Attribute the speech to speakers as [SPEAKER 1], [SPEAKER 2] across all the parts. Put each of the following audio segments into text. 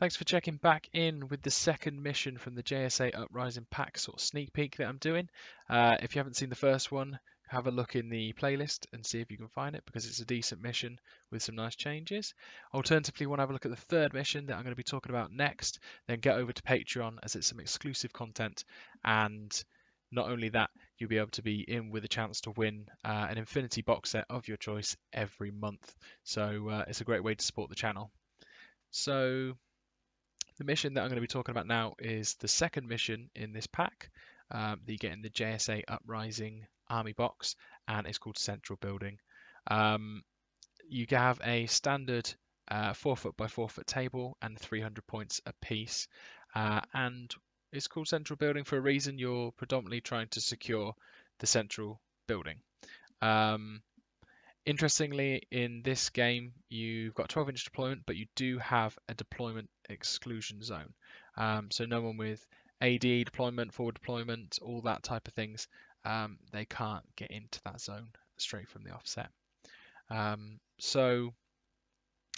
[SPEAKER 1] thanks for checking back in with the second mission from the JSA Uprising pack sort of sneak peek that I'm doing. If you haven't seen the first one, have a look in the playlist and see if you can find it because it's a decent mission with some nice changes. Alternatively, you want to have a look at the third mission that I'm going to be talking about next, then get over to Patreon as it's some exclusive content, and not only that, you'll be able to be in with a chance to win an Infinity box set of your choice every month. So it's a great way to support the channel. So the mission that I'm going to be talking about now is the second mission in this pack that you get in the JSA Uprising Army box, and it's called Central Building. You have a standard 4-foot by 4-foot table and 300 points apiece, and it's called Central Building for a reason. You're predominantly trying to secure the central building. Interestingly, in this game, you've got 12-inch deployment, but you do have a deployment exclusion zone. So no one with AD deployment, forward deployment, all that type of things, they can't get into that zone straight from the offset. So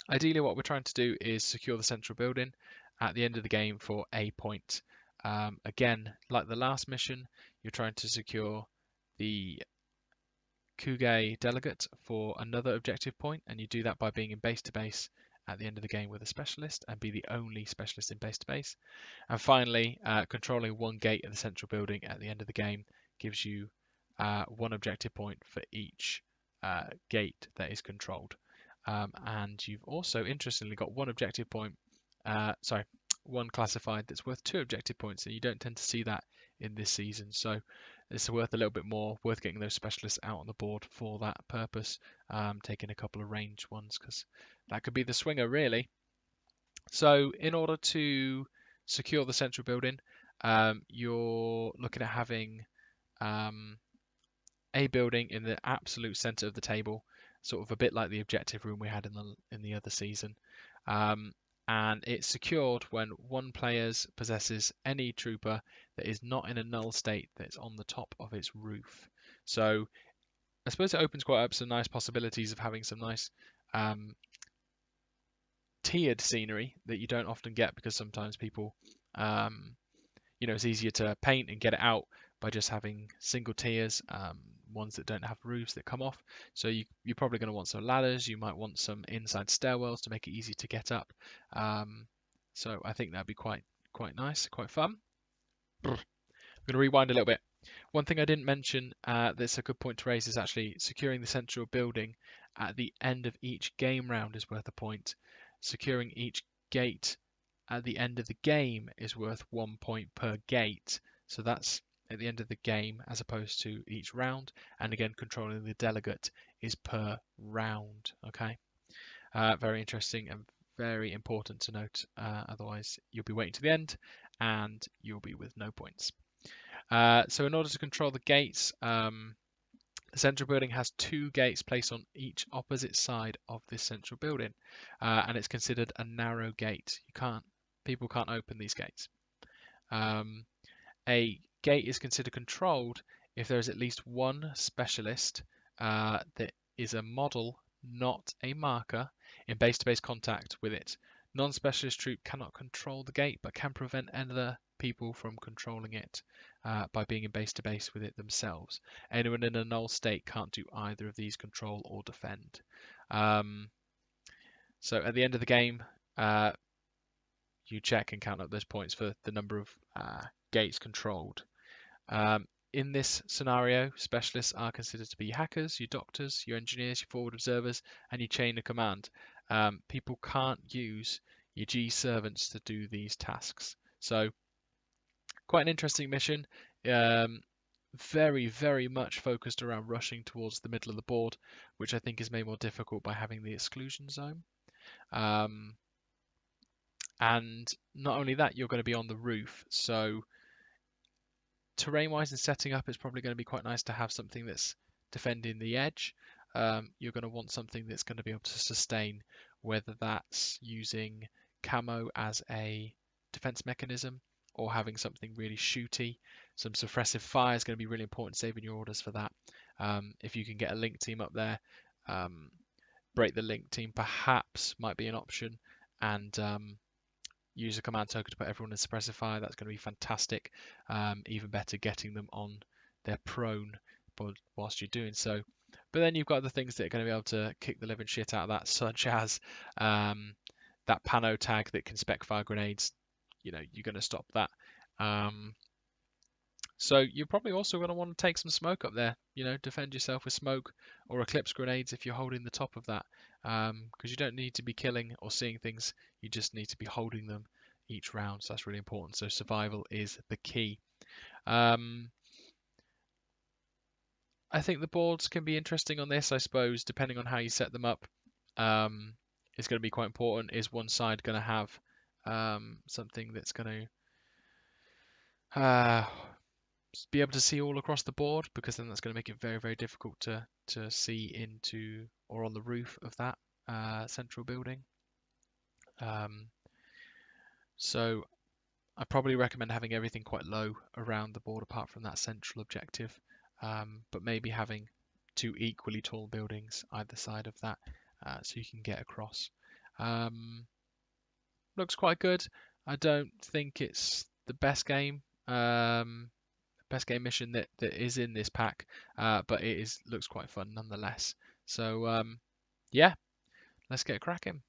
[SPEAKER 1] ideally what we're trying to do is secure the central building at the end of the game for a point. Again, like the last mission, you're trying to secure the Kuge delegate for another objective point, and you do that by being in base to base at the end of the game with a specialist and be the only specialist in base to base. And finally, controlling one gate of the central building at the end of the game gives you one objective point for each gate that is controlled. And you've also interestingly got one objective point, one classified that's worth 2 objective points, and you don't tend to see that in this season. So it's worth a little bit more, worth getting those specialists out on the board for that purpose, taking a couple of ranged ones because that could be the swinger really. So in order to secure the central building, you're looking at having a building in the absolute center of the table, sort of a bit like the objective room we had in the other season. And it's secured when one player possesses any trooper that is not in a null state that's on the top of its roof. So I suppose it opens quite up some nice possibilities of having some nice tiered scenery that you don't often get, because sometimes people, it's easier to paint and get it out by just having single tiers, ones that don't have roofs that come off. So you're probably going to want some ladders. You might want some inside stairwells to make it easy to get up. So I think that'd be quite nice, quite fun. I'm going to rewind a little bit. One thing I didn't mention that's a good point to raise is actually securing the central building at the end of each game round is worth a point. Securing each gate at the end of the game is worth 1 point per gate. So that's at the end of the game as opposed to each round. And again, controlling the delegate is per round. Okay, very interesting and very important to note. Otherwise, you'll be waiting to the end and you'll be with no points. So in order to control the gates, the central building has 2 gates placed on each opposite side of this central building, and it's considered a narrow gate. People can't open these gates. A gate is considered controlled if there is at least one specialist that is a model, not a marker, in base-to-base contact with it. Non-specialist troop cannot control the gate, but can prevent other people from controlling it by being in base-to-base with it themselves. Anyone in a null state can't do either of these, control or defend. So at the end of the game, you check and count up those points for the number of gates controlled. In this scenario, specialists are considered to be hackers, your doctors, your engineers, your forward observers, and your chain of command. People can't use your G servants to do these tasks. So quite an interesting mission. Very, very much focused around rushing towards the middle of the board, which I think is made more difficult by having the exclusion zone. And not only that, you're going to be on the roof. So terrain-wise and setting up, it's probably going to be quite nice to have something that's defending the edge. You're going to want something that's going to be able to sustain, whether that's using camo as a defense mechanism or having something really shooty. Some suppressive fire is going to be really important, saving your orders for that. If you can get a link team up there, break the link team perhaps might be an option, and use a command token to put everyone in suppressive fire. That's going to be fantastic. Even better, getting them on their prone whilst you're doing so. But then you've got the things that are going to be able to kick the living shit out of that, such as that pano tag that can spec fire grenades. You know, you're going to stop that. So you're probably also going to want to take some smoke up there. You know, defend yourself with smoke or eclipse grenades if you're holding the top of that. Because you don't need to be killing or seeing things. You just need to be holding them each round. So that's really important. So survival is the key. I think the boards can be interesting on this, I suppose, depending on how you set them up. It's going to be quite important. Is one side going to have something that's going to be able to see all across the board? Because then that's going to make it very, very difficult to see into or on the roof of that central building. So I probably recommend having everything quite low around the board apart from that central objective, but maybe having two equally tall buildings either side of that so you can get across. Looks quite good. I don't think it's the best game mission that is in this pack, but looks quite fun nonetheless. So yeah, let's get cracking.